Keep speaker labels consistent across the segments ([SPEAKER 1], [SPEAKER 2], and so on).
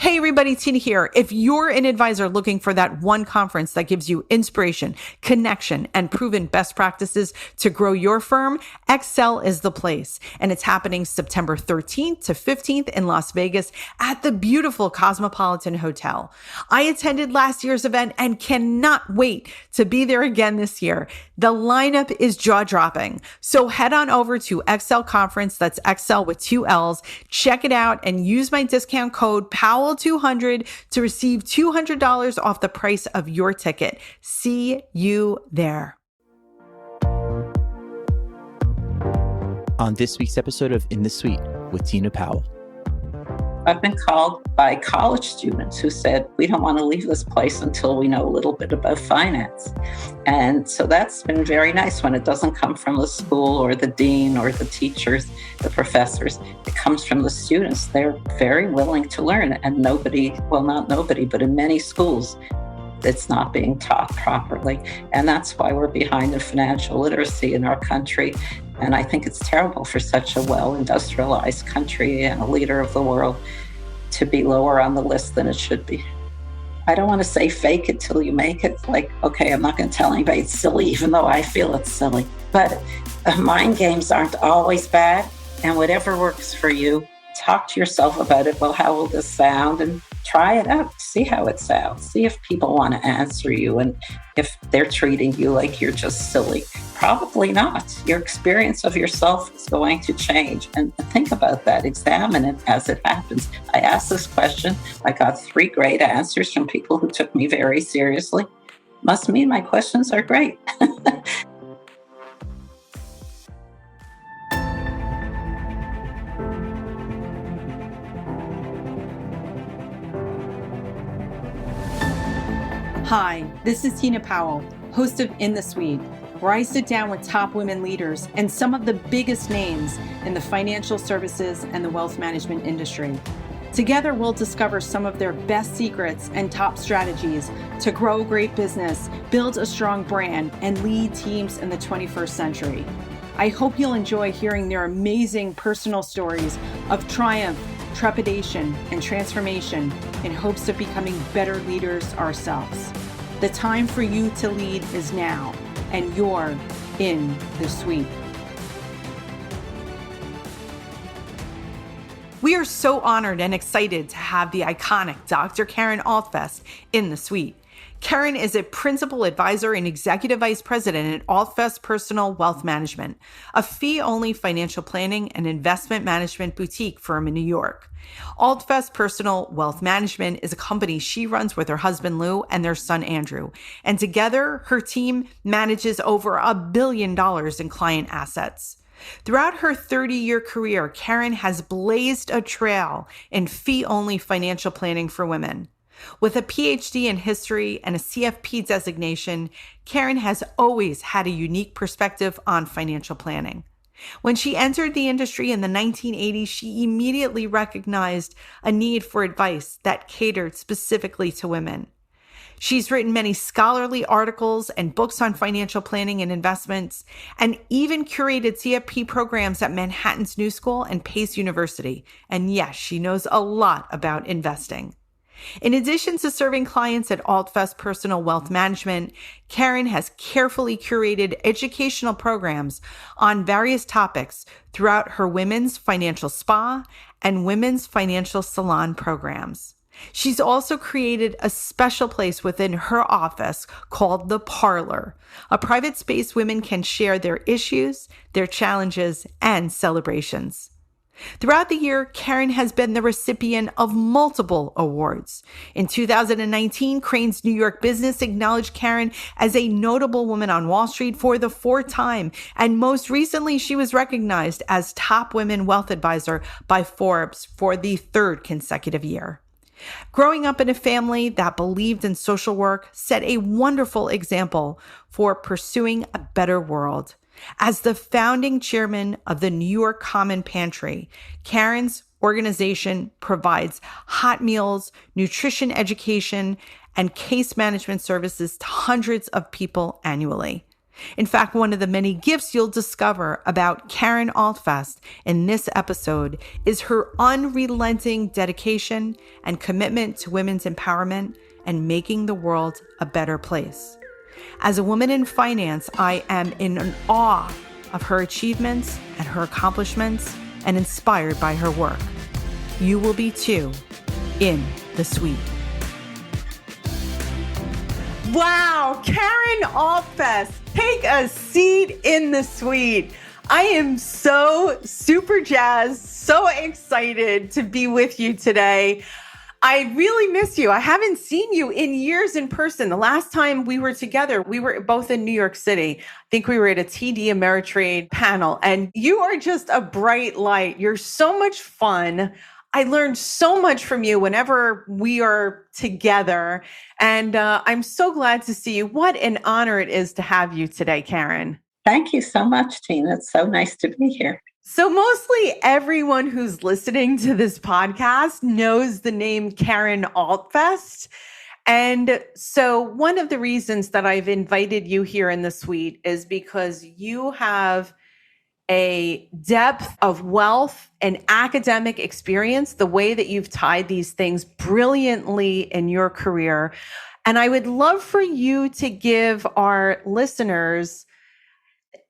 [SPEAKER 1] Hey everybody, Tina here. If you're an advisor looking for that one conference that gives you inspiration, connection, and proven best practices to grow your firm, Excel is the place. And it's happening September 13th to 15th in Las Vegas at the beautiful Cosmopolitan Hotel. I attended last year's event and cannot wait to be there again this year. The lineup is jaw-dropping. So head on over to Excel Conference, that's Excel with 2 L's. Check it out and use my discount code POWELL200 to receive $200 off the price of your ticket. See you there.
[SPEAKER 2] On this week's episode of In the Suite with Tina Powell.
[SPEAKER 3] I've been called by college students who said, we don't want to leave this place until we know a little bit about finance. And so that's been very nice when it doesn't come from the school or the dean or the teachers, the professors. It comes from the students. They're very willing to learn. And nobody, well, not nobody, but in many schools, it's not being taught properly. And that's why we're behind in financial literacy in our country. And I think it's terrible for such a well-industrialized country and a leader of the world to be lower on the list than it should be. I don't want to say fake it till you make it. Like, okay, I'm not going to tell anybody it's silly, even though I feel it's silly. But mind games aren't always bad. And whatever works for you, talk to yourself about it. Well, how will this sound? And try it out. See how it sounds. See if people want to answer you and if they're treating you like you're just silly. Probably not. Your experience of yourself is going to change. And think about that. Examine it as it happens. I asked this question. I got 3 great answers from people who took me very seriously. Must mean my questions are great.
[SPEAKER 1] Hi, this is Tina Powell, host of In the Suite, where I sit down with top women leaders and some of the biggest names in the financial services and the wealth management industry. Together, we'll discover some of their best secrets and top strategies to grow a great business, build a strong brand, and lead teams in the 21st century. I hope you'll enjoy hearing their amazing personal stories of triumph, trepidation, and transformation in hopes of becoming better leaders ourselves. The time for you to lead is now, and you're in the suite. We are so honored and excited to have the iconic Dr. Karen Altfest in the suite. Karen is a principal advisor and executive vice president at Altfest Personal Wealth Management, a fee-only financial planning and investment management boutique firm in New York. Altfest Personal Wealth Management is a company she runs with her husband Lou and their son Andrew, and together her team manages over $1 billion in client assets. Throughout her 30-year career, Karen has blazed a trail in fee-only financial planning for women. With a Ph.D. in history and a CFP designation, Karen has always had a unique perspective on financial planning. When she entered the industry in the 1980s, she immediately recognized a need for advice that catered specifically to women. She's written many scholarly articles and books on financial planning and investments, and even curated CFP programs at Manhattan's New School and Pace University. And yes, she knows a lot about investing. In addition to serving clients at Altfest Personal Wealth Management, Karen has carefully curated educational programs on various topics throughout her Women's Financial Spa and Women's Financial Salon programs. She's also created a special place within her office called the Parlor, a private space women can share their issues, their challenges, and celebrations. Throughout the year, Karen has been the recipient of multiple awards. In 2019, Crain's New York Business acknowledged Karen as a notable woman on Wall Street for the 4th time, and most recently, she was recognized as Top Women Wealth Advisor by Forbes for the 3rd consecutive year. Growing up in a family that believed in social work set a wonderful example for pursuing a better world. As the founding chairman of the New York Common Pantry, Karen's organization provides hot meals, nutrition education, and case management services to hundreds of people annually. In fact, one of the many gifts you'll discover about Karen Altfest in this episode is her unrelenting dedication and commitment to women's empowerment and making the world a better place. As a woman in finance, I am in awe of her achievements and her accomplishments and inspired by her work. You will be too in the suite. Wow, Karen Altfest, take a seat in the suite. I am so super jazzed, so excited to be with you today. I really miss you. I haven't seen you in years in person. The last time we were together, we were both in New York City. I think we were at a TD Ameritrade panel, and you are just a bright light. You're so much fun. I learned so much from you whenever we are together, and I'm so glad to see you. What an honor it is to have you today, Karen.
[SPEAKER 3] Thank you so much, Tina. It's so nice to be here.
[SPEAKER 1] So mostly everyone who's listening to this podcast knows the name Karen Altfest. And so one of the reasons that I've invited you here in the suite is because you have a depth of wealth and academic experience, the way that you've tied these things brilliantly in your career. And I would love for you to give our listeners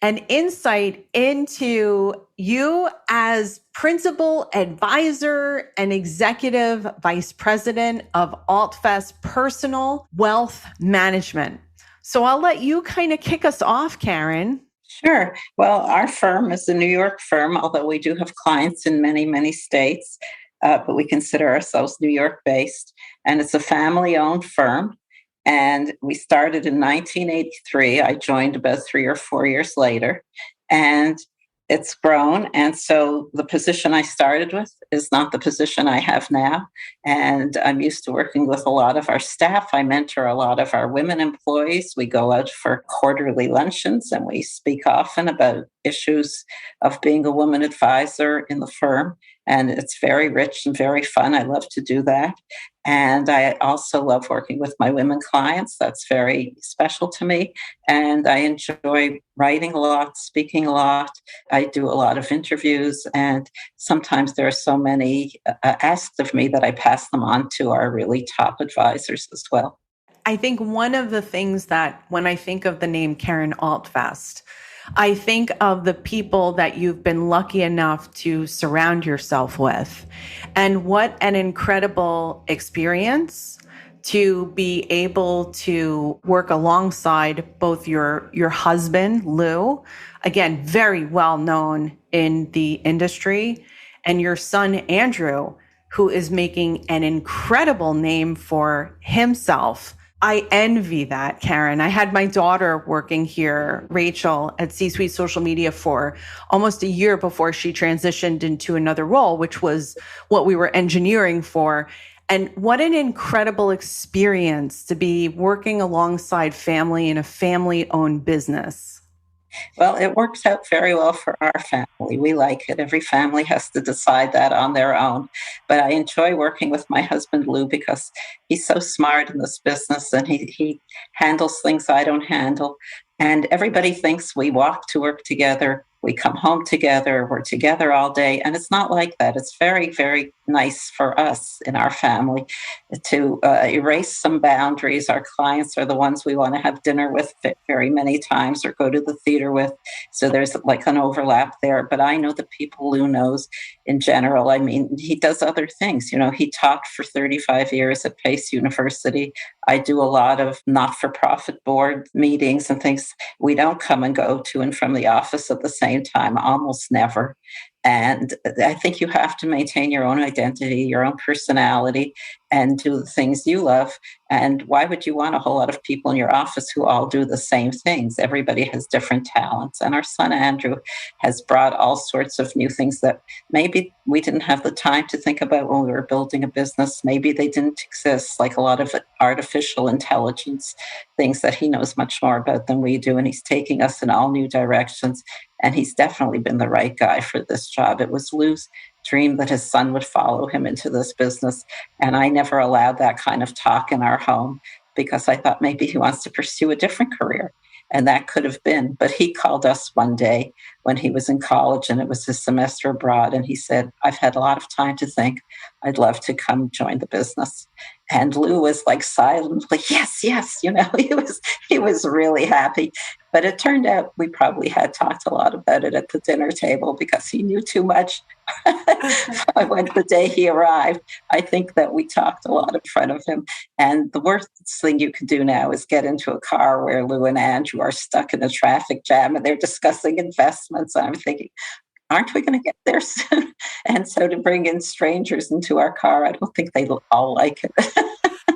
[SPEAKER 1] an insight into you as principal advisor and executive vice president of Altfest Personal Wealth Management. So I'll let you kind of kick us off, Karen.
[SPEAKER 3] Sure. Well, our firm is a New York firm, although we do have clients in many, many states, but we consider ourselves New York-based. And it's a family-owned firm. And we started in 1983. I joined about 3 or 4 years later. And it's grown. And so the position I started with is not the position I have now. And I'm used to working with a lot of our staff. I mentor a lot of our women employees. We go out for quarterly luncheons and we speak often about issues of being a woman advisor in the firm. And it's very rich and very fun. I love to do that. And I also love working with my women clients. That's very special to me. And I enjoy writing a lot, speaking a lot. I do a lot of interviews. And sometimes there are so many asked of me that I pass them on to our really top advisors as well.
[SPEAKER 1] I think one of the things that when I think of the name Karen Altfest, I think of the people that you've been lucky enough to surround yourself with. And what an incredible experience to be able to work alongside both your husband, Lou, again, very well known in the industry, and your son, Andrew, who is making an incredible name for himself. I envy that, Karen. I had my daughter working here, Rachel, at C-Suite Social Media for almost a year before she transitioned into another role, which was what we were engineering for. And what an incredible experience to be working alongside family in a family-owned business.
[SPEAKER 3] Well, it works out very well for our family. We like it. Every family has to decide that on their own. But I enjoy working with my husband, Lou, because he's so smart in this business and he handles things I don't handle. And everybody thinks we walk to work together, we come home together, we're together all day. And it's not like that. It's very, very nice for us in our family to erase some boundaries. Our clients are the ones we want to have dinner with very many times or go to the theater with. So there's like an overlap there. But I know the people Lou knows in general. I mean, he does other things. You know, he taught for 35 years at Pace University. I do a lot of not-for-profit board meetings and things. We don't come and go to and from the office at the same time, almost never. And I think you have to maintain your own identity, your own personality, and do the things you love. And why would you want a whole lot of people in your office who all do the same things? Everybody has different talents. And our son, Andrew, has brought all sorts of new things that maybe we didn't have the time to think about when we were building a business. Maybe they didn't exist, like a lot of artificial intelligence, things that he knows much more about than we do. And he's taking us in all new directions. And he's definitely been the right guy for this job. It was Lou's dream that his son would follow him into this business. And I never allowed that kind of talk in our home because I thought maybe he wants to pursue a different career. And that could have been. But he called us one day when he was in college and it was his semester abroad. And he said, I've had a lot of time to think. I'd love to come join the business. And Lou was like silently, yes, yes. He was really happy. But it turned out we probably had talked a lot about it at the dinner table because he knew too much. When the day he arrived, I think that we talked a lot in front of him. And the worst thing you could do now is get into a car where Lou and Andrew are stuck in a traffic jam and they're discussing investments. And I'm thinking, aren't we going to get there soon? And so to bring in strangers into our car, I don't think they all like it.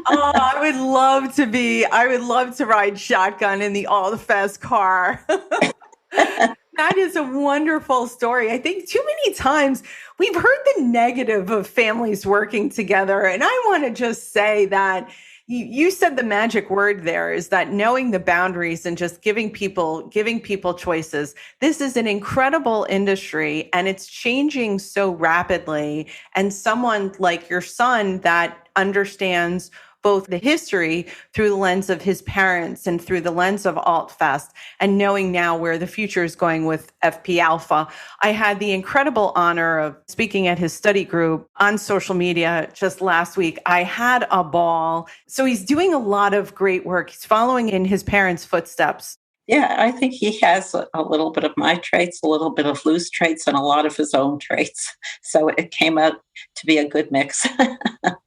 [SPEAKER 1] Oh, I would love to ride shotgun in the Altfest car. That is a wonderful story. I think too many times we've heard the negative of families working together. And I want to just say that you said the magic word there is that knowing the boundaries and just giving people choices. This is an incredible industry and it's changing so rapidly. And someone like your son that understands both the history through the lens of his parents and through the lens of Altfest, and knowing now where the future is going with FP Alpha. I had the incredible honor of speaking at his study group on social media just last week. I had a ball. So he's doing a lot of great work. He's following in his parents' footsteps.
[SPEAKER 3] Yeah, I think he has a little bit of my traits, a little bit of Lou's traits, and a lot of his own traits. So it came out to be a good mix.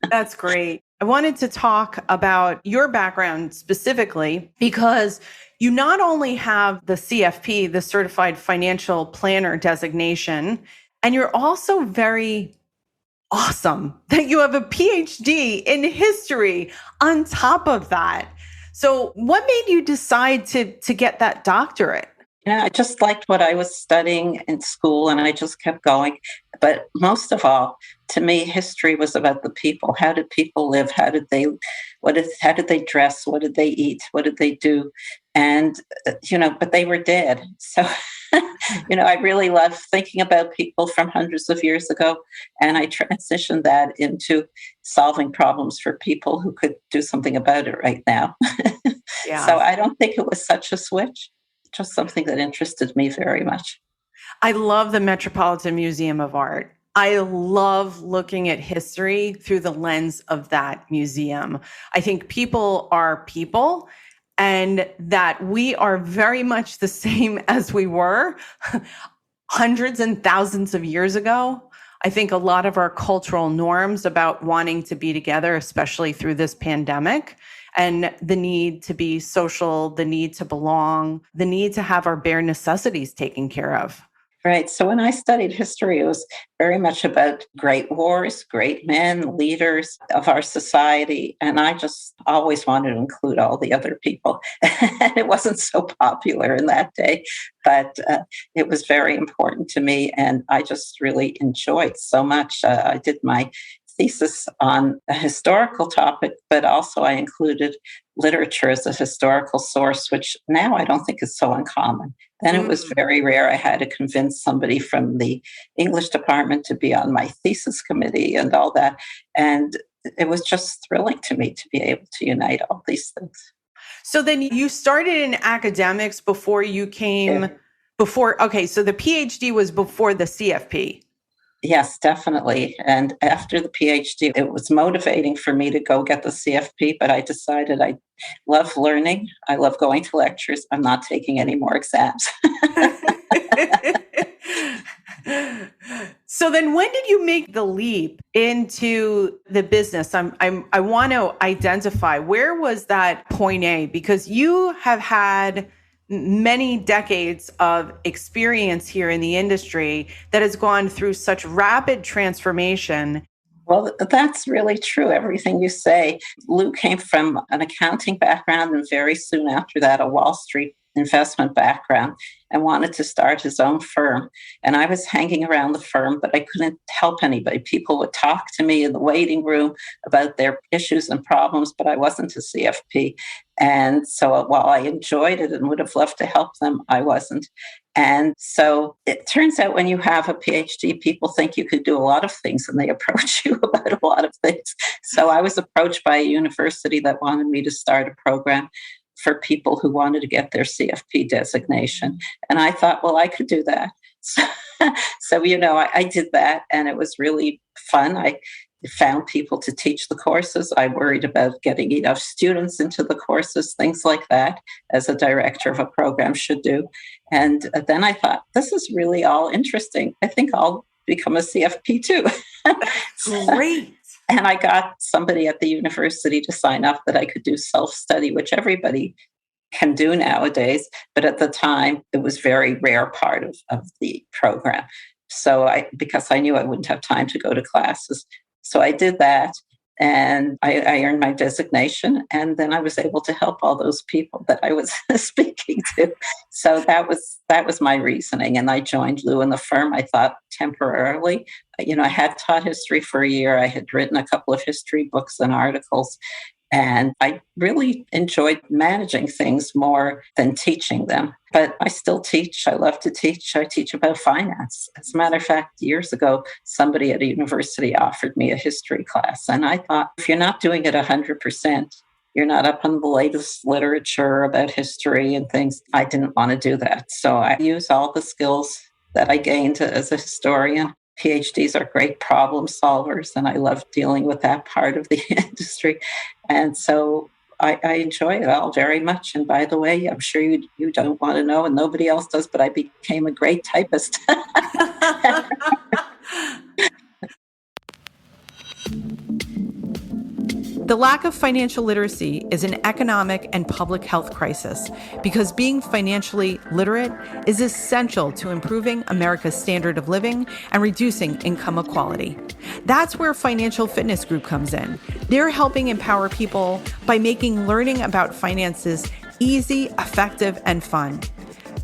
[SPEAKER 1] That's great. I wanted to talk about your background specifically because you not only have the CFP, the Certified Financial Planner designation, and you're also very awesome that you have a PhD in history on top of that. So what made you decide to get that doctorate?
[SPEAKER 3] I just liked what I was studying in school and I just kept going. But most of all, to me, history was about the people. How did people live? How did they dress? What did they eat? What did they do? And, but they were dead. So, I really love thinking about people from hundreds of years ago. And I transitioned that into solving problems for people who could do something about it right now.
[SPEAKER 1] Yeah.
[SPEAKER 3] So I don't think it was such a switch. Just something that interested me very much.
[SPEAKER 1] I love the Metropolitan Museum of Art. I love looking at history through the lens of that museum. I think people are people and that we are very much the same as we were hundreds and thousands of years ago. I think a lot of our cultural norms about wanting to be together, especially through this pandemic, and the need to be social, the need to belong, the need to have our bare necessities taken care of.
[SPEAKER 3] Right. So when I studied history, it was very much about great wars, great men, leaders of our society. And I just always wanted to include all the other people. And it wasn't so popular in that day, but it was very important to me. And I just really enjoyed so much. I did my thesis on a historical topic, but also I included literature as a historical source, which now I don't think is so uncommon. Then it was very rare. I had to convince somebody from the English department to be on my thesis committee and all that. And it was just thrilling to me to be able to unite all these things.
[SPEAKER 1] So then you started in academics before you came, so the PhD was before the CFP.
[SPEAKER 3] Yes, definitely. And after the PhD, it was motivating for me to go get the CFP, but I decided I love learning. I love going to lectures. I'm not taking any more exams.
[SPEAKER 1] So then when did you make the leap into the business? I want to identify, where was that point A? Because you have had many decades of experience here in the industry that has gone through such rapid transformation.
[SPEAKER 3] Well, that's really true, everything you say. Lou came from an accounting background and very soon after that, a Wall Street investment background, and wanted to start his own firm. And I was hanging around the firm, but I couldn't help anybody. People would talk to me in the waiting room about their issues and problems, but I wasn't a CFP. And so while I enjoyed it and would have loved to help them, I wasn't. And so it turns out when you have a PhD, people think you could do a lot of things and they approach you about a lot of things. So I was approached by a university that wanted me to start a program for people who wanted to get their CFP designation. And I thought, well, I could do that. So I did that, and it was really fun. I found people to teach the courses. I worried about getting enough students into the courses, things like that, as a director of a program should do. And then I thought, this is really all interesting. I think I'll become a CFP too.
[SPEAKER 1] Great.
[SPEAKER 3] And I got somebody at the university to sign up that I could do self-study, which everybody can do nowadays. But at the time, it was very rare part of the program. So because I knew I wouldn't have time to go to classes. So I did that, and I earned my designation, and then I was able to help all those people that I was speaking to. So that was my reasoning. And I joined Lou in the firm, I thought, temporarily. I had taught history for a year. I had written a couple of history books and articles, and I really enjoyed managing things more than teaching them. But I still teach. I love to teach. I teach about finance. As a matter of fact, years ago, somebody at a university offered me a history class. And I thought, if you're not doing it 100%, you're not up on the latest literature about history and things. I didn't want to do that. So I use all the skills that I gained as a historian. Ph.Ds are great problem solvers, and I love dealing with that part of the industry. And so I enjoy it all very much. And by the way, I'm sure you don't want to know, and nobody else does, but I became a great typist.
[SPEAKER 1] The lack of financial literacy is an economic and public health crisis because being financially literate is essential to improving America's standard of living and reducing income inequality. That's where Financial Fitness Group comes in. They're helping empower people by making learning about finances easy, effective, and fun.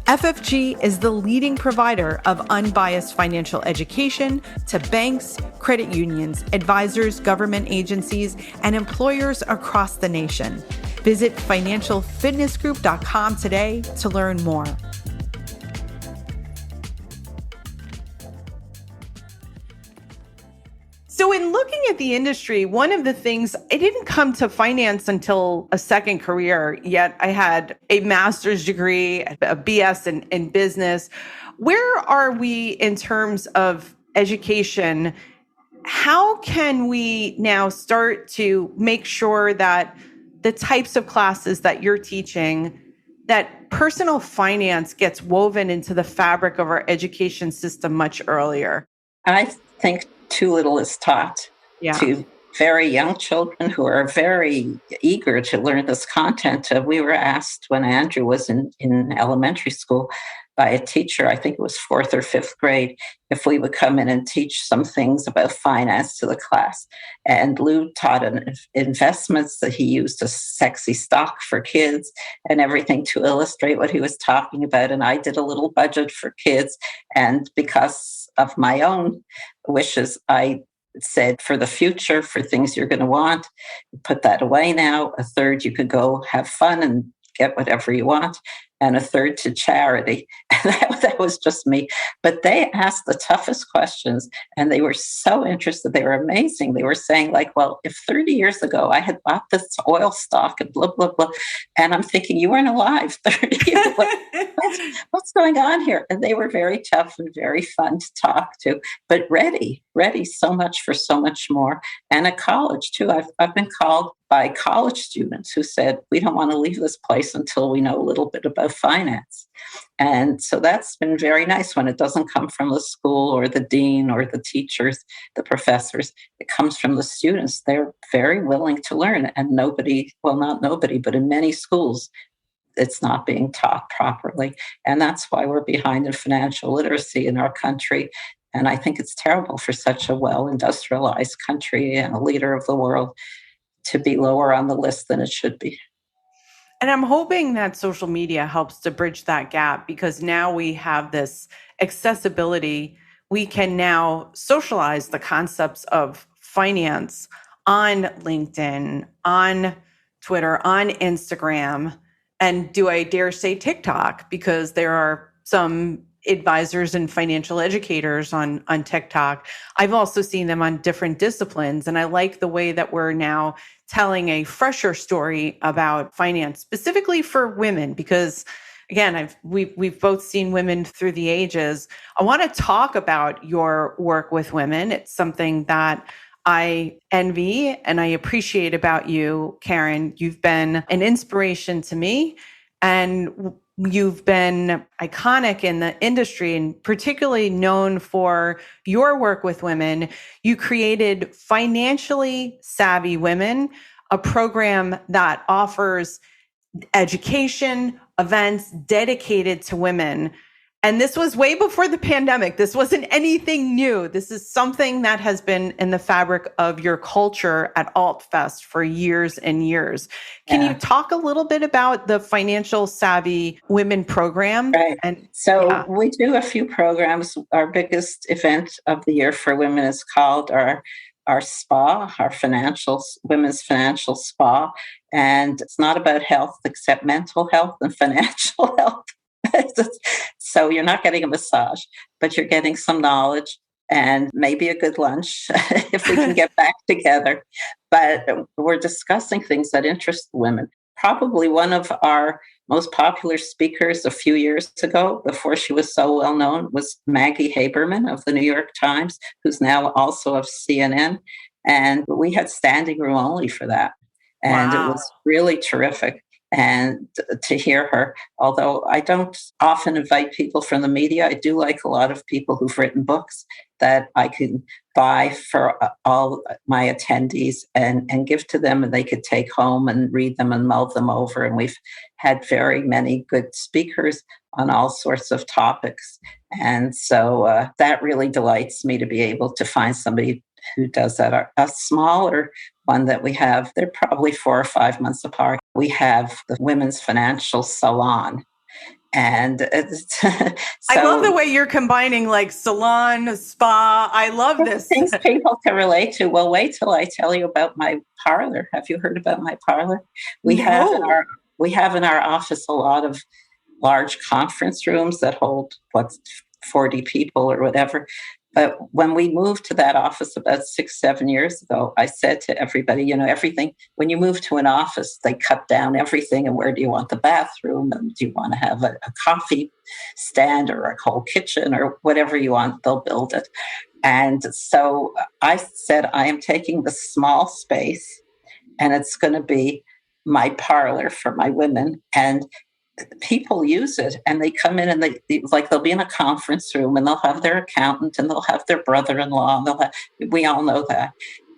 [SPEAKER 1] FFG is the leading provider of unbiased financial education to banks, credit unions, advisors, government agencies, and employers across the nation. Visit financialfitnessgroup.com today to learn more. So in looking at the industry, one of the things, I didn't come to finance until a second career, yet I had a master's degree, a BS in business. Where are we in terms of education? How can we now start to make sure that the types of classes that you're teaching, that personal finance gets woven into the fabric of our education system much earlier?
[SPEAKER 3] I think too little is taught to very young children who are very eager to learn this content. We were asked when Andrew was in elementary school by a teacher, I think it was 4th or 5th grade, if we would come in and teach some things about finance to the class. And Lou taught investments that he used a sexy stock for kids and everything to illustrate what he was talking about. And I did a little budget for kids. And because of my own wishes, I said, for the future, for things you're going to want, put that away now. A third, you could go have fun and get whatever you want, and a third to charity. And that was just me. But they asked the toughest questions, and they were so interested. They were amazing. They were saying, like, well, if 30 years ago I had bought this oil stock and blah, blah, blah. And I'm thinking, you weren't alive 30 years ago. What's going on here? And they were very tough and very fun to talk to, but ready so much for so much more. And at college, too, I've been called by college students who said, we don't want to leave this place until we know a little bit about finance. And so that's been very nice when it doesn't come from the school or the dean or the teachers, the professors. It comes from the students. They're very willing to learn. And not nobody, but in many schools, it's not being taught properly. And that's why we're behind in financial literacy in our country. And I think it's terrible for such a well-industrialized country and a leader of the world to be lower on the list than it should be.
[SPEAKER 1] And I'm hoping that social media helps to bridge that gap, because now we have this accessibility. We can now socialize the concepts of finance on LinkedIn, on Twitter, on Instagram, and do I dare say TikTok, because there are some advisors and financial educators on TikTok. I've also seen them on different disciplines. And I like the way that we're now telling a fresher story about finance, specifically for women, because again, we've both seen women through the ages. I want to talk about your work with women. It's something that I envy and I appreciate about you, Karen. You've been an inspiration to me, and you've been iconic in the industry and particularly known for your work with women. You created Financially Savvy Women, a program that offers education, events dedicated to women. And this was way before the pandemic. This wasn't anything new. This is something that has been in the fabric of your culture at Altfest for years and years. Can you talk a little bit about the Financial Savvy Women program?
[SPEAKER 3] Right. We do a few programs. Our biggest event of the year for women is called our spa, our women's financial spa. And it's not about health except mental health and financial health. So you're not getting a massage, but you're getting some knowledge and maybe a good lunch if we can get back together. But we're discussing things that interest women. Probably one of our most popular speakers a few years ago, before she was so well known, was Maggie Haberman of the New York Times, who's now also of CNN. And we had standing room only for that. And It was really terrific. And to hear her, although I don't often invite people from the media, I do like a lot of people who've written books that I can buy for all my attendees and give to them, and they could take home and read them and mull them over. And we've had very many good speakers on all sorts of topics. And so that really delights me to be able to find somebody who does that. A smaller one that we have, they're probably 4 or 5 months apart. We have the Women's Financial Salon. And
[SPEAKER 1] I love the way you're combining like salon, spa. I love this.
[SPEAKER 3] Things people can relate to. Well, wait till I tell you about my parlor. Have you heard about my parlor? We have in our office a lot of large conference rooms that hold 40 people or whatever. But when we moved to that office about 6-7 years ago, I said to everybody, everything, when you move to an office, they cut down everything. And where do you want the bathroom? And do you want to have a coffee stand or a whole kitchen or whatever you want? They'll build it. And so I said, I am taking the small space and it's going to be my parlor for my women. And people use it and they come in and they'll be in a conference room and they'll have their accountant and they'll have their brother-in-law. And we all know that.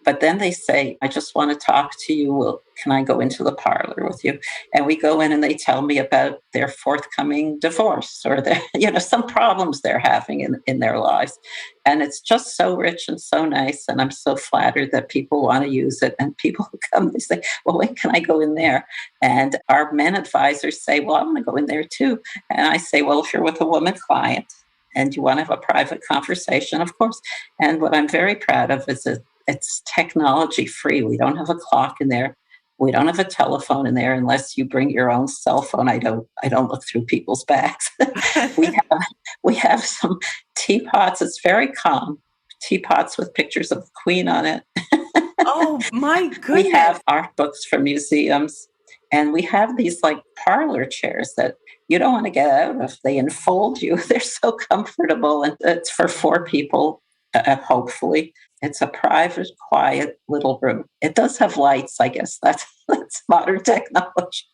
[SPEAKER 3] But then they say, I just want to talk to you. Well, can I go into the parlor with you? And we go in and they tell me about their forthcoming divorce or some problems they're having in their lives. And it's just so rich and so nice. And I'm so flattered that people want to use it. And people who come, they say, well, when can I go in there? And our men advisors say, well, I want to go in there too. And I say, well, if you're with a woman client and you want to have a private conversation, of course. And what I'm very proud of is that it's technology free. We don't have a clock in there. We don't have a telephone in there unless you bring your own cell phone. I don't look through people's bags. we have some teapots. It's very calm. Teapots with pictures of the Queen on it.
[SPEAKER 1] Oh my goodness.
[SPEAKER 3] We have art books from museums. And we have these like parlor chairs that you don't want to get out of. They enfold you. They're so comfortable. And it's for 4 people, hopefully. It's a private, quiet little room. It does have lights, I guess. That's modern technology.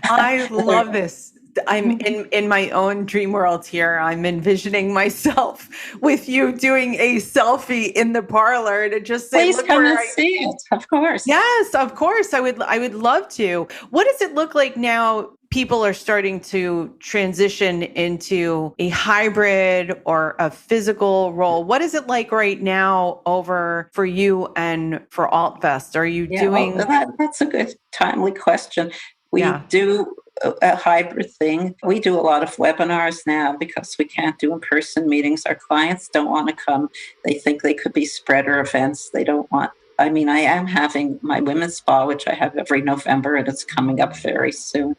[SPEAKER 1] I love this. I'm in my own dream world here. I'm envisioning myself with you doing a selfie in the parlor to just say,
[SPEAKER 3] please come and see it. Of course.
[SPEAKER 1] Yes, of course. I would love to. What does it look like now? People are starting to transition into a hybrid or a physical role. What is it like right now over for you and for Altfest? Are you doing?
[SPEAKER 3] Well, that's a good, timely question. We do a hybrid thing. We do a lot of webinars now because we can't do in-person meetings. Our clients don't want to come. They think they could be spreader events. They don't want. I am having my women's spa, which I have every November, and it's coming up very soon.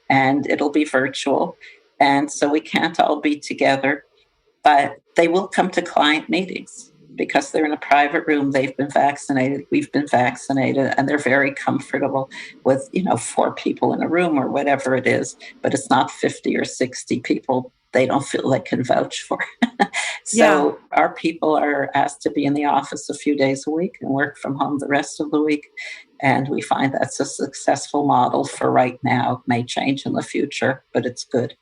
[SPEAKER 3] And it'll be virtual. And so we can't all be together, but they will come to client meetings. because they're in a private room. They've been vaccinated. We've been vaccinated, and they're very comfortable with, 4 people in a room or whatever it is, but it's not 50 or 60 people they don't feel they can vouch for.
[SPEAKER 1] Yeah.
[SPEAKER 3] So our people are asked to be in the office a few days a week and work from home the rest of the week. And we find that's a successful model for right now. It may change in the future, but it's good.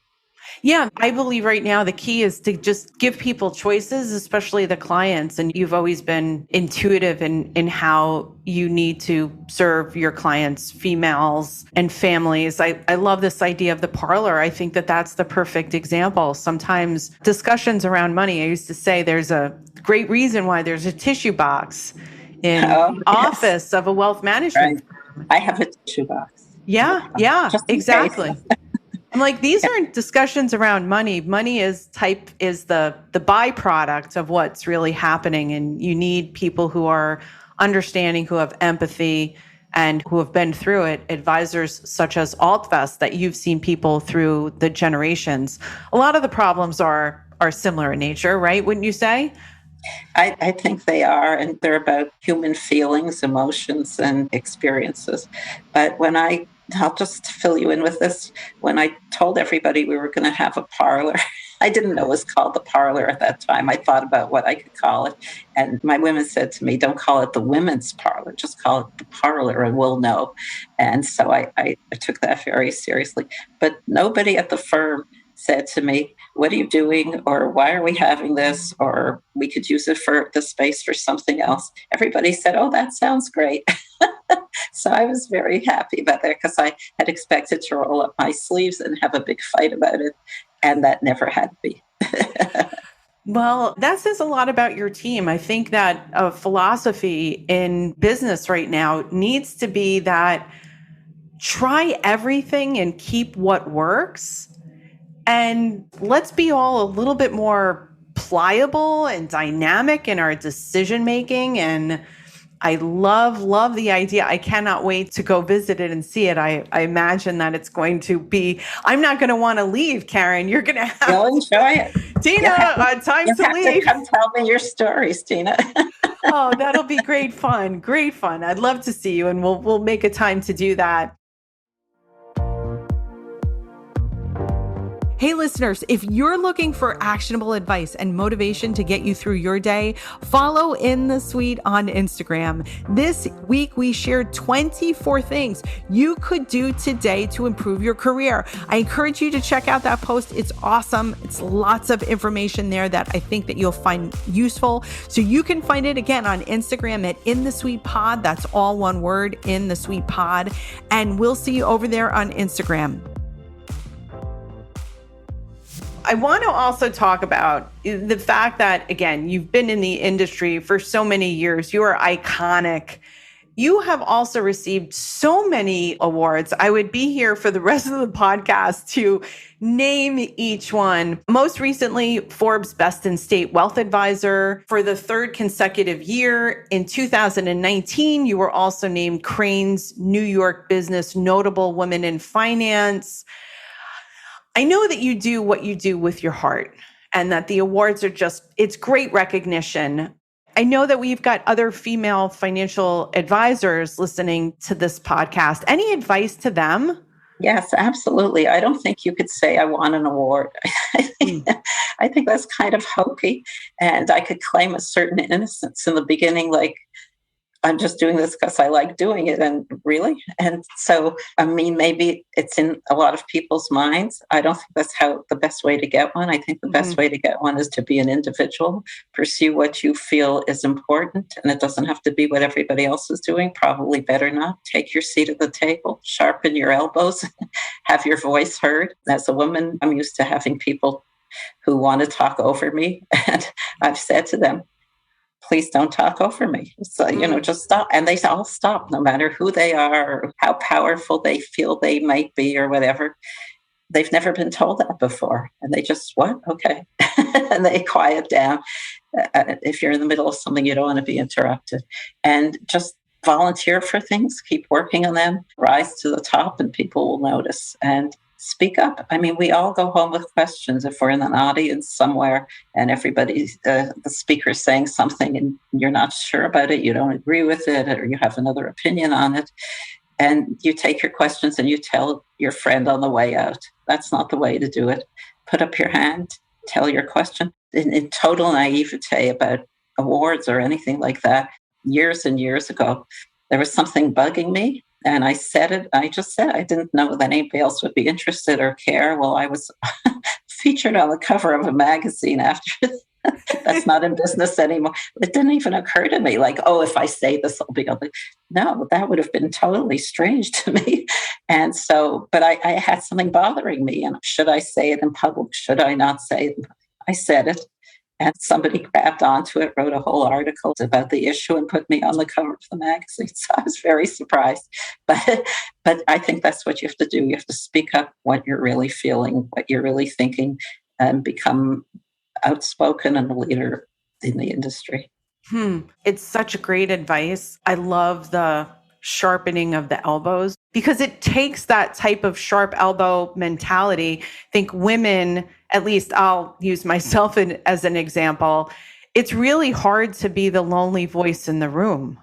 [SPEAKER 1] Yeah, I believe right now the key is to just give people choices, especially the clients. And you've always been intuitive in how you need to serve your clients, females and families. I love this idea of the parlor. I think that that's the perfect example. Sometimes discussions around money, I used to say there's a great reason why there's a tissue box in the office of a wealth management firm.
[SPEAKER 3] I have a tissue box.
[SPEAKER 1] Yeah,
[SPEAKER 3] Just in
[SPEAKER 1] exactly.
[SPEAKER 3] case.
[SPEAKER 1] I'm like, these aren't discussions around money. Money is the byproduct of what's really happening. And you need people who are understanding, who have empathy, and who have been through it. Advisors such as Altfest, that you've seen people through the generations. A lot of the problems are similar in nature, right? Wouldn't you say?
[SPEAKER 3] I think they are, and they're about human feelings, emotions, and experiences. But I'll just fill you in with this. When I told everybody we were going to have a parlor, I didn't know it was called the parlor at that time. I thought about what I could call it. And my women said to me, don't call it the women's parlor, just call it the parlor and we'll know. And so I took that very seriously. But nobody at the firm said to me, what are you doing? Or why are we having this? Or we could use it for the space for something else. Everybody said, oh, that sounds great. So I was very happy about that because I had expected to roll up my sleeves and have a big fight about it. And that never had to be.
[SPEAKER 1] Well, that says a lot about your team. I think that a philosophy in business right now needs to be that try everything and keep what works. And let's be all a little bit more pliable and dynamic in our decision making. And I love the idea. I cannot wait to go visit it and see it. I imagine that it's going to be, I'm not going to want to leave, Karen. You're going to have
[SPEAKER 3] You'll enjoy it.
[SPEAKER 1] Tina, time to leave.
[SPEAKER 3] Come tell me your stories, Tina.
[SPEAKER 1] Oh, that'll be great fun. Great fun. I'd love to see you, and we'll make a time to do that. Hey, listeners, if you're looking for actionable advice and motivation to get you through your day, follow In the Suite on Instagram. This week, we shared 24 things you could do today to improve your career. I encourage you to check out that post. It's awesome. It's lots of information there that I think that you'll find useful. So you can find it again on Instagram at In the Suite Pod. That's all one word, In the Suite Pod. And we'll see you over there on Instagram. I want to also talk about the fact that, again, you've been in the industry for so many years. You are iconic. You have also received so many awards. I would be here for the rest of the podcast to name each one. Most recently, Forbes Best in State Wealth Advisor for the 3rd consecutive year. In 2019, you were also named Crain's New York Business Notable Women in Finance. I know that you do what you do with your heart, and that the awards are it's great recognition. I know that we've got other female financial advisors listening to this podcast. Any advice to them?
[SPEAKER 3] Yes, absolutely. I don't think you could say I won an award. I think that's kind of hokey. And I could claim a certain innocence in the beginning, like, I'm just doing this because I like doing it. And really? And so, maybe it's in a lot of people's minds. I don't think that's the best way to get one. I think the best way to get one is to be an individual, pursue what you feel is important. And it doesn't have to be what everybody else is doing. Probably better not. Take your seat at the table, sharpen your elbows, have your voice heard. As a woman, I'm used to having people who want to talk over me. And I've said to them, please don't talk over me. So, just stop. And they all stop, no matter who they are, or how powerful they feel they might be, or whatever. They've never been told that before. And they just, what? Okay. And they quiet down. If you're in the middle of something, you don't want to be interrupted. And just volunteer for things, keep working on them, rise to the top, and people will notice. And speak up. I mean, we all go home with questions if we're in an audience somewhere and the speaker's saying something and you're not sure about it, you don't agree with it, or you have another opinion on it. And you take your questions and you tell your friend on the way out. That's not the way to do it. Put up your hand, tell your question. In total naivete about awards or anything like that, years and years ago, there was something bugging me. And I said it. I just said I didn't know that anybody else would be interested or care. Well, I was featured on the cover of a magazine after that's not in business anymore. It didn't even occur to me like, oh, if I say this, I'll be on the... No, that would have been totally strange to me. And so, but I had something bothering me. And should I say it in public? Should I not say it? I said it. And somebody grabbed onto it, wrote a whole article about the issue and put me on the cover of the magazine. So I was very surprised. But I think that's what you have to do. You have to speak up what you're really feeling, what you're really thinking, and become outspoken and a leader in the industry.
[SPEAKER 1] It's such great advice. I love the sharpening of the elbows because it takes that type of sharp elbow mentality. I think women, at least I'll use myself as an example, it's really hard to be the lonely voice in the room.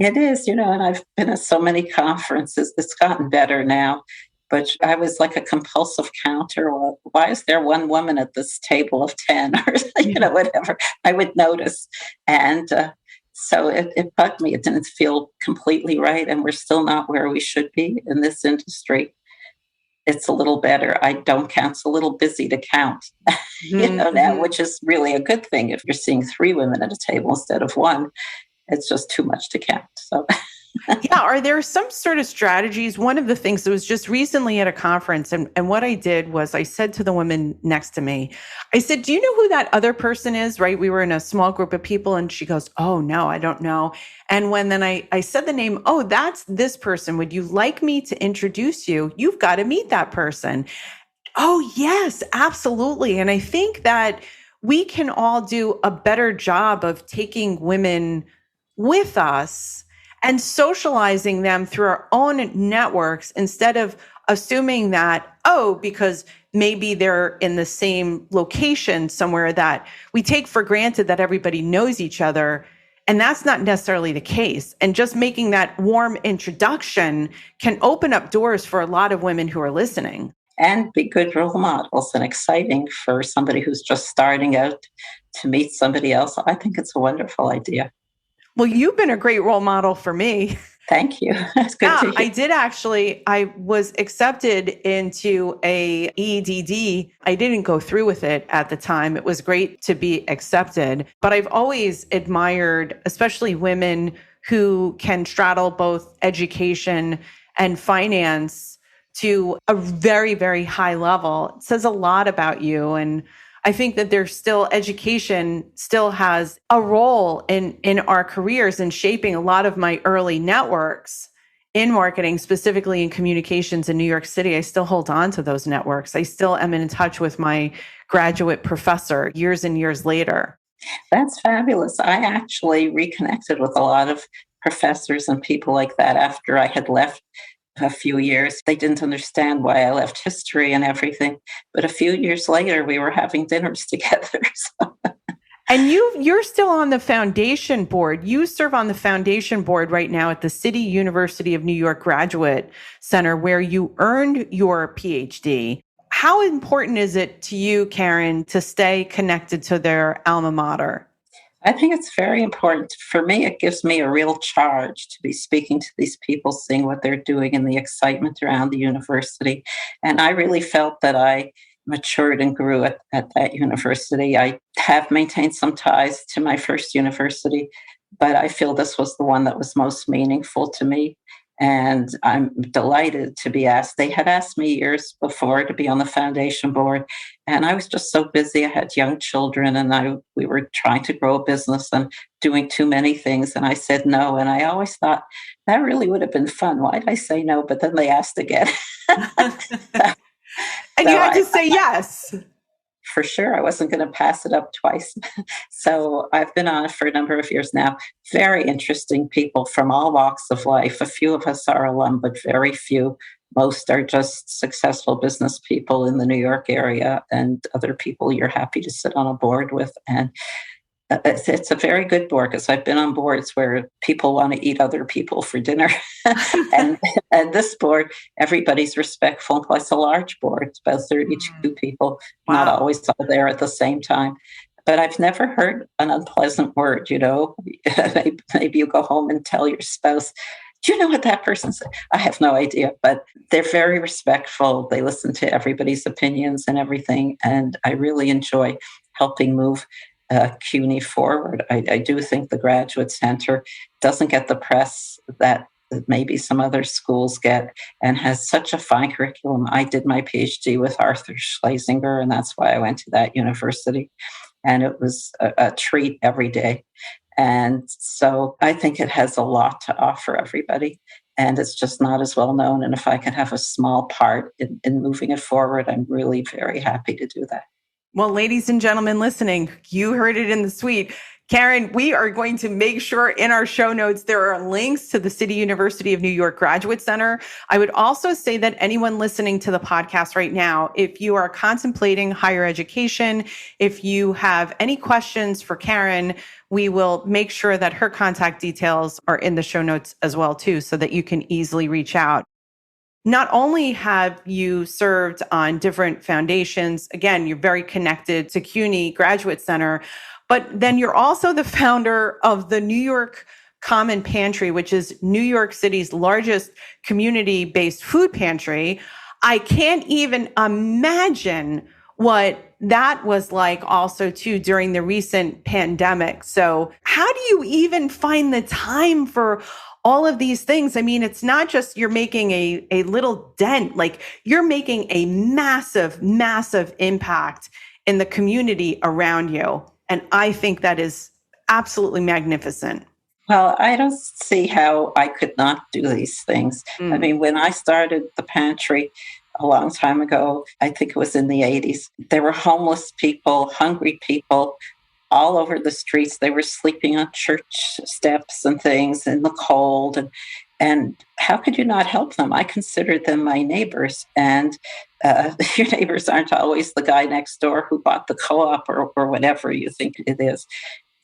[SPEAKER 3] It is, and I've been at so many conferences. It's gotten better now. But I was like a compulsive counter. Well, why is there one woman at this table of 10 or, whatever I would notice. And so it bugged me. It didn't feel completely right. And we're still not where we should be in this industry. It's a little better. I don't count. It's a little busy to count, now, which is really a good thing. If you're seeing 3 women at a table instead of 1, it's just too much to count. So.
[SPEAKER 1] Yeah. Are there some sort of strategies? One of the things that was just recently at a conference, and what I did was I said to the woman next to me, I said, do you know who that other person is? Right. We were in a small group of people and she goes, oh, no, I don't know. And then I said the name, oh, that's this person. Would you like me to introduce you? You've got to meet that person. Oh, yes, absolutely. And I think that we can all do a better job of taking women with us and socializing them through our own networks instead of assuming that, because maybe they're in the same location somewhere, that we take for granted that everybody knows each other. And that's not necessarily the case. And just making that warm introduction can open up doors for a lot of women who are listening.
[SPEAKER 3] And be good role models and exciting for somebody who's just starting out to meet somebody else. I think it's a wonderful idea.
[SPEAKER 1] Well, you've been a great role model for me.
[SPEAKER 3] Thank you. That's good to hear.
[SPEAKER 1] I did actually. I was accepted into a EDD. I didn't go through with it at the time. It was great to be accepted, but I've always admired, especially women who can straddle both education and finance to a very, very high level. It says a lot about you. And I think that education still has a role in our careers and shaping a lot of my early networks in marketing, specifically in communications in New York City. I still hold on to those networks. I still am in touch with my graduate professor years and years later.
[SPEAKER 3] That's fabulous. I actually reconnected with a lot of professors and people like that after I had left a few years. They didn't understand why I left history and everything. But a few years later, we were having dinners together. So.
[SPEAKER 1] And you're still on the foundation board. You serve on the foundation board right now at the City University of New York Graduate Center, where you earned your Ph.D. How important is it to you, Karen, to stay connected to their alma mater?
[SPEAKER 3] I think it's very important. For me, it gives me a real charge to be speaking to these people, seeing what they're doing and the excitement around the university. And I really felt that I matured and grew at that university. I have maintained some ties to my first university, but I feel this was the one that was most meaningful to me. And I'm delighted to be asked. They had asked me years before to be on the foundation board, and I was just so busy. I had young children, and we were trying to grow a business and doing too many things. And I said no. And I always thought that really would have been fun. Why did I say no? But then they asked again.
[SPEAKER 1] And you had to say yes.
[SPEAKER 3] For sure. I wasn't going to pass it up twice. So I've been on it for a number of years now. Very interesting people from all walks of life. A few of us are alum, but very few Most are just successful business people in the New York area and other people you're happy to sit on a board with. And it's a very good board because I've been on boards where people want to eat other people for dinner. and, and this board, everybody's respectful. Plus, it's a large board. It's about 32 people, not always all there at the same time. But I've never heard an unpleasant word, Maybe you go home and tell your spouse, do you know what that person said? I have no idea, but they're very respectful. They listen to everybody's opinions and everything. And I really enjoy helping move CUNY forward. I do think the Graduate Center doesn't get the press that maybe some other schools get and has such a fine curriculum. I did my Ph.D. with Arthur Schlesinger, and that's why I went to that university. And it was a treat every day. And so I think it has a lot to offer everybody. And it's just not as well known. And if I can have a small part in moving it forward, I'm really very happy to do that.
[SPEAKER 1] Well, ladies and gentlemen listening, you heard it in the suite. Karen, we are going to make sure in our show notes there are links to the City University of New York Graduate Center. I would also say that anyone listening to the podcast right now, if you are contemplating higher education, if you have any questions for Karen, we will make sure that her contact details are in the show notes as well, too, so that you can easily reach out. Not only have you served on different foundations, again, you're very connected to CUNY Graduate Center, but then you're also the founder of the New York Common Pantry, which is New York City's largest community-based food pantry. I can't even imagine what that was like also too during the recent pandemic. So how do you even find the time for all of these things? I mean, it's not just you're making a little dent, like you're making a massive, massive impact in the community around you. And I think that is absolutely magnificent.
[SPEAKER 3] Well, I don't see how I could not do these things. I mean, when I started the pantry a long time ago, I think it was in the 80s, there were homeless people, hungry people all over the streets. They were sleeping on church steps and things in the cold. And how could you not help them? I considered them my neighbors. And your neighbors aren't always the guy next door who bought the co-op or whatever you think it is.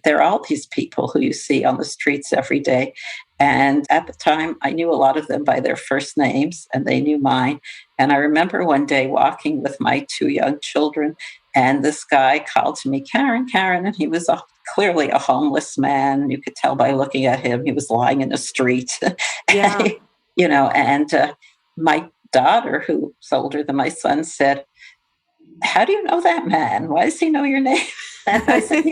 [SPEAKER 3] There are all these people who you see on the streets every day. And at the time, I knew a lot of them by their first names, and they knew mine. And I remember one day walking with my two young children, and this guy called to me, Karen, and he was clearly a homeless man. You could tell by looking at him, he was lying in the street.
[SPEAKER 1] Yeah.
[SPEAKER 3] And my daughter, who's older than my son, said, how do you know that man? Why does he know your name? And I said,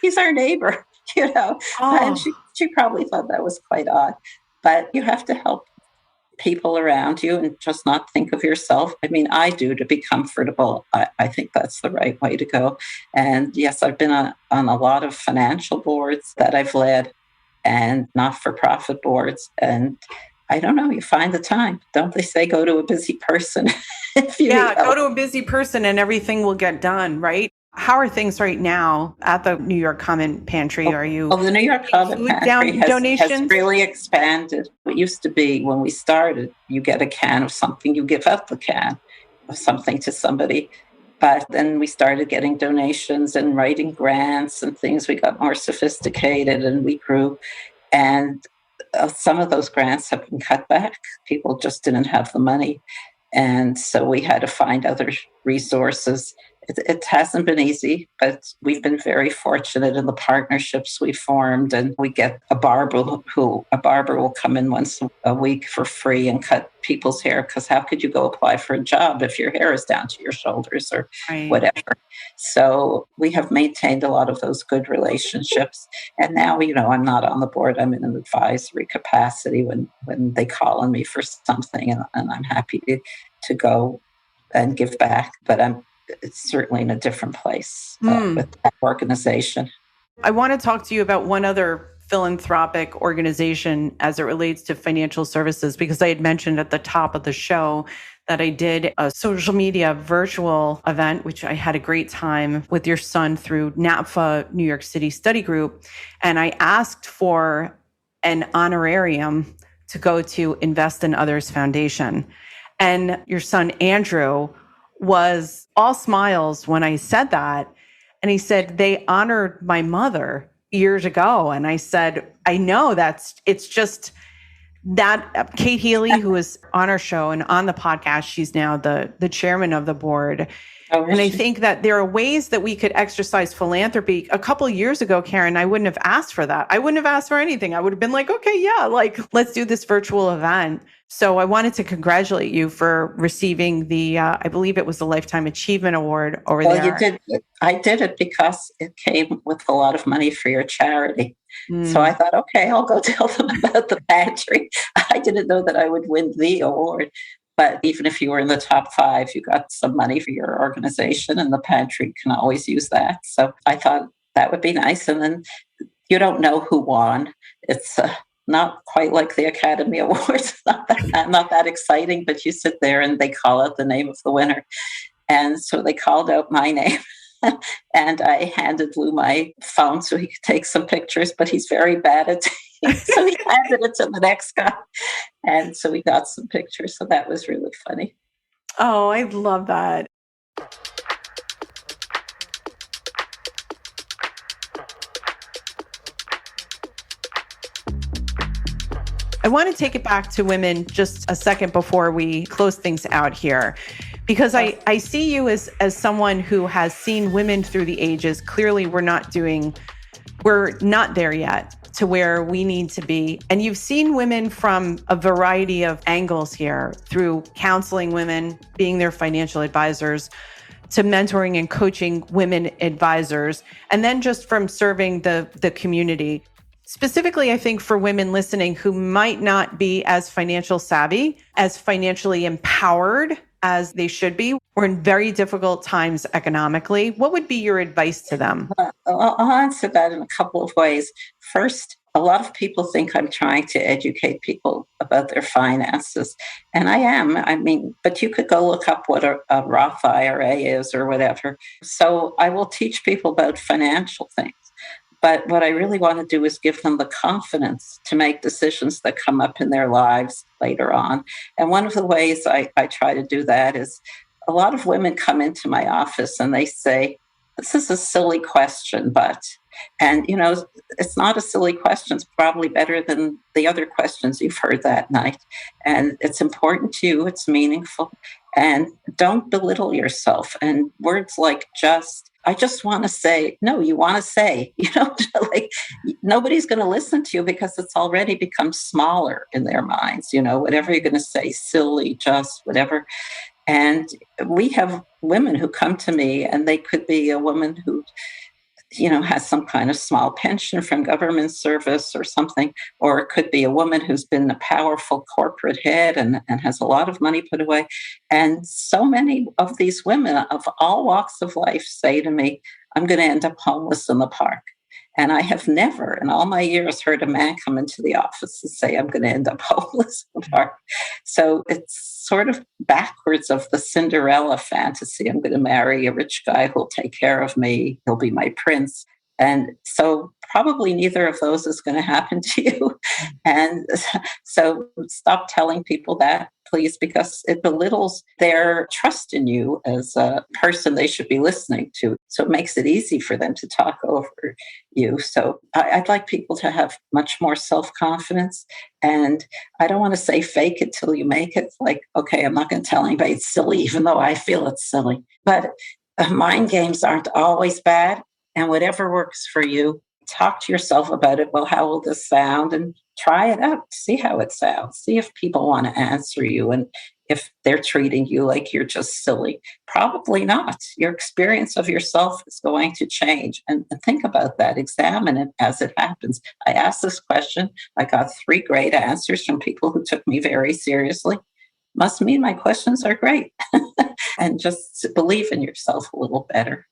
[SPEAKER 3] he's our neighbor, Oh. And she probably thought that was quite odd. But you have to help people around you and just not think of yourself. I mean, I do, to be comfortable. I think that's the right way to go. And yes, I've been on a lot of financial boards that I've led and not-for-profit boards. And I don't know, you find the time. Don't they say go to a busy person?
[SPEAKER 1] Go to a busy person and everything will get done, right? How are things right now at the New York Common Pantry? Are you?
[SPEAKER 3] The New York Common Pantry has really expanded. It used to be when we started, you get a can of something, you give up the can of something to somebody. But then we started getting donations and writing grants and things. We got more sophisticated and we grew. And some of those grants have been cut back. People just didn't have the money. And so we had to find other resources. It hasn't been easy, but we've been very fortunate in the partnerships we formed. And we get a barber will come in once a week for free and cut people's hair. Because how could you go apply for a job if your hair is down to your shoulders or whatever? So we have maintained a lot of those good relationships. And now, I'm not on the board. I'm in an advisory capacity when they call on me for something, and I'm happy to go and give back. But it's certainly in a different place with that organization.
[SPEAKER 1] I want to talk to you about one other philanthropic organization as it relates to financial services, because I had mentioned at the top of the show that I did a social media virtual event, which I had a great time with your son through NAPFA New York City Study Group. And I asked for an honorarium to go to Invest in Others Foundation. And your son, Andrew, was all smiles when I said that. And he said, they honored my mother years ago. And I said, I know it's just that Kate Healy, who was on our show and on the podcast, she's now the chairman of the board.
[SPEAKER 3] Oh,
[SPEAKER 1] and I think that there are ways that we could exercise philanthropy. A couple of years ago, Karen, I wouldn't have asked for that. I wouldn't have asked for anything. I would have been like, okay, yeah, like let's do this virtual event. So I wanted to congratulate you for receiving the, I believe it was the Lifetime Achievement Award over there.
[SPEAKER 3] Well, you did. I did it because it came with a lot of money for your charity. So I thought, okay, I'll go tell them about the Pantry. I didn't know that I would win the award. But even if you were in the top 5, you got some money for your organization, and the Pantry can always use that. So I thought that would be nice. And then you don't know who won. It's not quite like the Academy Awards. not that exciting, but you sit there and they call out the name of the winner. And so they called out my name. And I handed Lou my phone so he could take some pictures, but he's very bad at it. So he handed it to the next guy. And so we got some pictures. So that was really funny.
[SPEAKER 1] Oh, I love that. I want to take it back to women just a second before we close things out here. Because I see you as someone who has seen women through the ages. Clearly, we're not there yet to where we need to be. And you've seen women from a variety of angles here, through counseling women, being their financial advisors, to mentoring and coaching women advisors, and then just from serving the community. Specifically, I think for women listening who might not be as financial savvy, as financially empowered as they should be, or in very difficult times economically, what would be your advice to them?
[SPEAKER 3] I'll answer that in a couple of ways. First, a lot of people think I'm trying to educate people about their finances. And I am. I mean, but you could go look up what a Roth IRA is or whatever. So I will teach people about financial things. But what I really want to do is give them the confidence to make decisions that come up in their lives later on. And one of the ways I try to do that is a lot of women come into my office and they say, this is a silly question, but, and you know, it's not a silly question. It's probably better than the other questions you've heard that night. And it's important to you. It's meaningful. And don't belittle yourself. And words like I just want to say, no, you want to say, like nobody's going to listen to you because it's already become smaller in their minds, whatever you're going to say, silly, just whatever. And we have women who come to me, and they could be a woman who, has some kind of small pension from government service or something, or it could be a woman who's been a powerful corporate head and has a lot of money put away. And so many of these women of all walks of life say to me, I'm going to end up homeless in the park. And I have never in all my years heard a man come into the office and say, I'm going to end up homeless in the park. So it's sort of backwards of the Cinderella fantasy. I'm going to marry a rich guy who'll take care of me. He'll be my prince. And so probably neither of those is going to happen to you. And so stop telling people that, please, because it belittles their trust in you as a person they should be listening to. So it makes it easy for them to talk over you. So I'd like people to have much more self-confidence. And I don't want to say fake it till you make it. Like, okay, I'm not going to tell anybody it's silly, even though I feel it's silly. But mind games aren't always bad. And whatever works for you, talk to yourself about it. Well, how will this sound? And try it out. See how it sounds. See if people want to answer you and if they're treating you like you're just silly. Probably not. Your experience of yourself is going to change. And think about that. Examine it as it happens. I asked this question. I got 3 great answers from people who took me very seriously. Must mean my questions are great. And just believe in yourself a little better.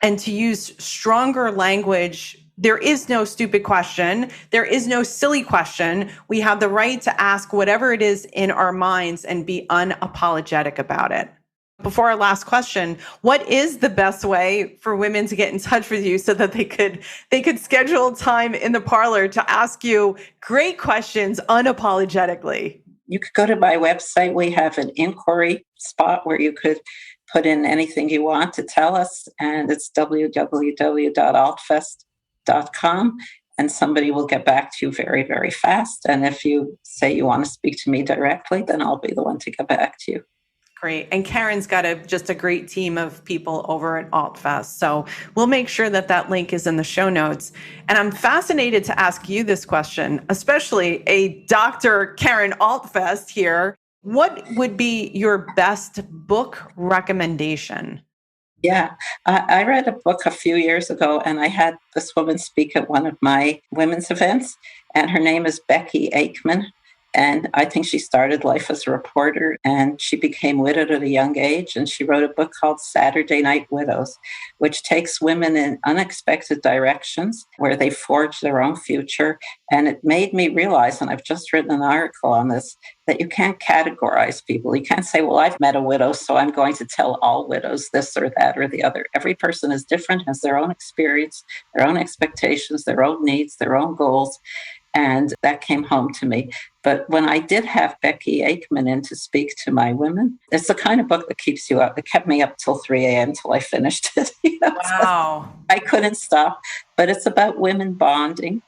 [SPEAKER 1] And to use stronger language, there is no stupid question. There is no silly question. We have the right to ask whatever it is in our minds and be unapologetic about it. Before our last question, what is the best way for women to get in touch with you so that they could schedule time in the parlor to ask you great questions unapologetically?
[SPEAKER 3] You could go to my website. We have an inquiry spot where you could put in anything you want to tell us, and it's www.altfest.com. And somebody will get back to you very, very fast. And if you say you want to speak to me directly, then I'll be the one to get back to you.
[SPEAKER 1] Great. And Karen's got just a great team of people over at Altfest. So we'll make sure that link is in the show notes. And I'm fascinated to ask you this question, especially a Dr. Karen Altfest here. What would be your best book recommendation?
[SPEAKER 3] Yeah, I read a book a few years ago, and I had this woman speak at one of my women's events, and her name is Becky Aikman. And I think she started life as a reporter, and she became widowed at a young age. And she wrote a book called Saturday Night Widows, which takes women in unexpected directions where they forge their own future. And it made me realize, and I've just written an article on this, that you can't categorize people. You can't say, well, I've met a widow, so I'm going to tell all widows this or that or the other. Every person is different, has their own experience, their own expectations, their own needs, their own goals. And that came home to me. But when I did have Becky Aikman in to speak to my women, it's the kind of book that keeps you up. It kept me up till 3 a.m. till I finished it.
[SPEAKER 1] Wow.
[SPEAKER 3] So I couldn't stop. But it's about women bonding.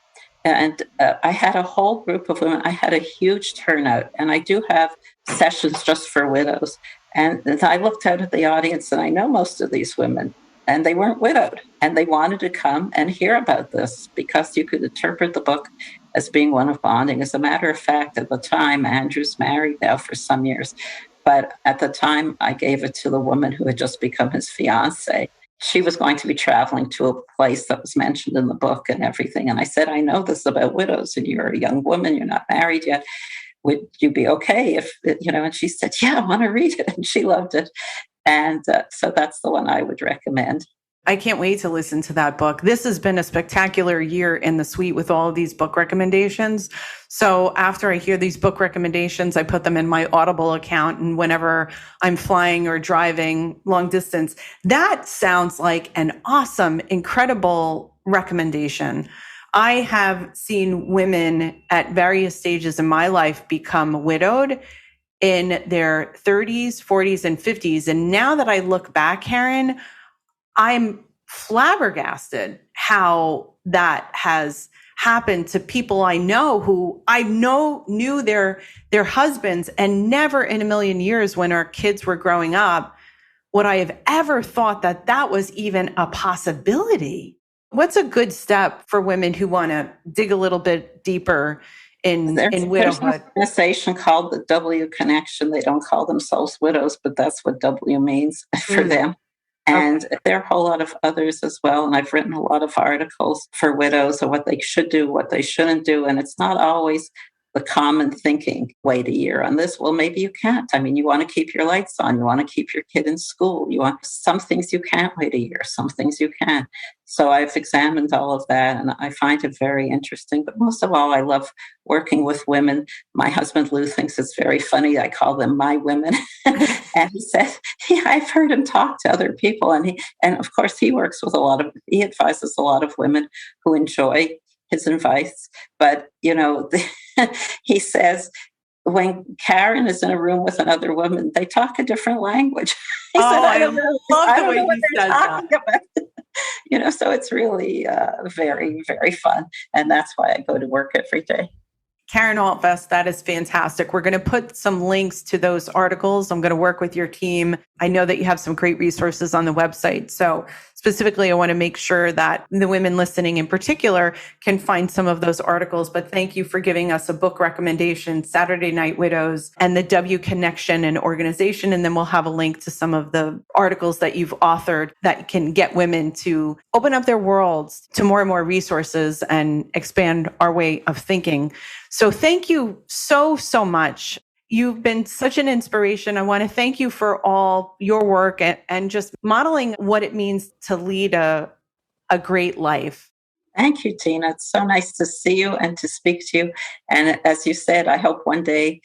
[SPEAKER 3] And I had a whole group of women. I had a huge turnout. And I do have sessions just for widows. And I looked out at the audience, and I know most of these women. And they weren't widowed. And they wanted to come and hear about this because you could interpret the book as being one of bonding. As a matter of fact, at the time, Andrew's married now for some years. But at the time, I gave it to the woman who had just become his fiance. She was going to be traveling to a place that was mentioned in the book and everything. And I said, I know this about widows, and you're a young woman, you're not married yet. Would you be okay if, and she said, yeah, I want to read it. And she loved it. And so that's the one I would recommend.
[SPEAKER 1] I can't wait to listen to that book. This has been a spectacular year in the suite with all of these book recommendations. So after I hear these book recommendations, I put them in my Audible account. And whenever I'm flying or driving long distance, that sounds like an awesome, incredible recommendation. I have seen women at various stages in my life become widowed in their 30s, 40s, and 50s. And now that I look back, Karen, I'm flabbergasted how that has happened to people I know who knew their husbands, and never in a million years when our kids were growing up would I have ever thought that was even a possibility. What's a good step for women who want to dig a little bit deeper in widowhood?
[SPEAKER 3] There's an organization called the W Connection. They don't call themselves widows, but that's what W means for them. And there are a whole lot of others as well. And I've written a lot of articles for widows on what they should do, what they shouldn't do. And it's not always the common thinking, wait a year on this. Well, maybe you can't. I mean, you want to keep your lights on. You want to keep your kid in school. You want some things you can't wait a year, some things you can. So I've examined all of that, and I find it very interesting. But most of all, I love working with women. My husband, Lou, thinks it's very funny. I call them my women. And he says, yeah, I've heard him talk to other people. And of course, he advises a lot of women who enjoy his advice. But, he says, when Karen is in a room with another woman, they talk a different language. He said, I don't know.
[SPEAKER 1] Love
[SPEAKER 3] I
[SPEAKER 1] the way
[SPEAKER 3] don't know what
[SPEAKER 1] he
[SPEAKER 3] they're
[SPEAKER 1] says
[SPEAKER 3] talking
[SPEAKER 1] that.
[SPEAKER 3] about. So it's really very, very fun. And that's why I go to work every day.
[SPEAKER 1] Karen Altfest, that is fantastic. We're going to put some links to those articles. I'm going to work with your team. I know that you have some great resources on the website. So specifically, I want to make sure that the women listening in particular can find some of those articles. But thank you for giving us a book recommendation, Saturday Night Widows, and the W Connection and organization. And then we'll have a link to some of the articles that you've authored that can get women to open up their worlds to more and more resources and expand our way of thinking. So thank you so, so much. You've been such an inspiration. I want to thank you for all your work and just modeling what it means to lead a great life.
[SPEAKER 3] Thank you, Tina. It's so nice to see you and to speak to you. And as you said, I hope one day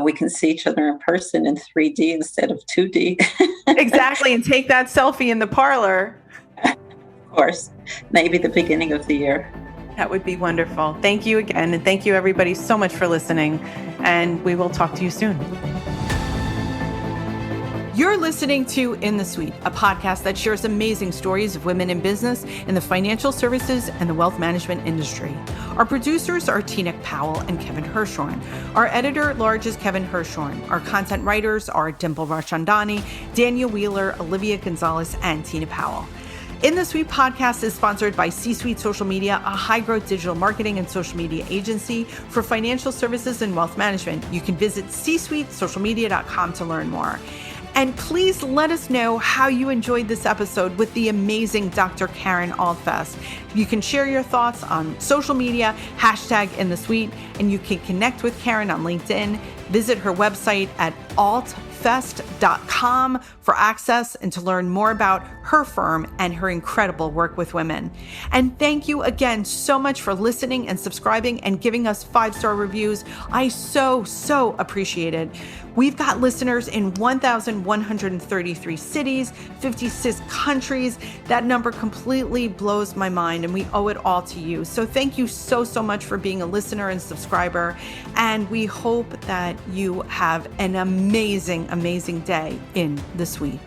[SPEAKER 3] we can see each other in person in 3D instead of 2D.
[SPEAKER 1] Exactly. And take that selfie in the parlor.
[SPEAKER 3] Of course. Maybe the beginning of the year.
[SPEAKER 1] That would be wonderful. Thank you again. And thank you everybody so much for listening. And we will talk to you soon. You're listening to In the Suite, a podcast that shares amazing stories of women in business in the financial services and the wealth management industry. Our producers are Tina Powell and Kevin Hirshorn. Our editor-at-large is Kevin Hirshorn. Our content writers are Dimple Rashandani, Daniel Wheeler, Olivia Gonzalez, and Tina Powell. In the Suite podcast is sponsored by C-Suite Social Media, a high-growth digital marketing and social media agency for financial services and wealth management. You can visit csuitesocialmedia.com to learn more. And please let us know how you enjoyed this episode with the amazing Dr. Karen Altfest. You can share your thoughts on social media, #InTheSuite, and you can connect with Karen on LinkedIn. Visit her website at altfest.com for access and to learn more about her firm and her incredible work with women. And thank you again so much for listening and subscribing and giving us 5-star reviews. I so appreciate it. We've got listeners in 1,133 cities, 56 countries. That number completely blows my mind, and we owe it all to you. So thank you so much for being a listener and subscriber. And we hope that you have an amazing day in the Suite.